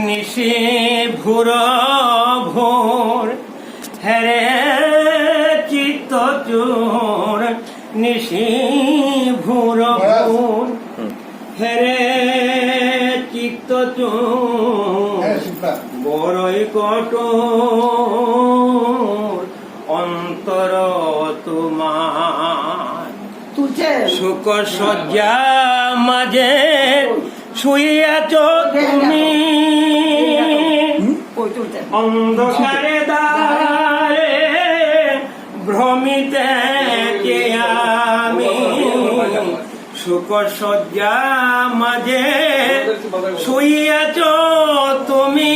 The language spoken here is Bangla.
নিশি ভোর ভোর হেরে চিত্ত চোর, নিশি ভোর ভোর হেরে চিত্ত চোর, বড়ই কঠোর অন্তর তোমার। সুখ শয্যা মাঝে শুইয়াছ তুমি, অন্ধকারে দ্বারে ভ্রমিতে আমি। সুখ শয্যা মাঝে শুইয়াছ তুমি,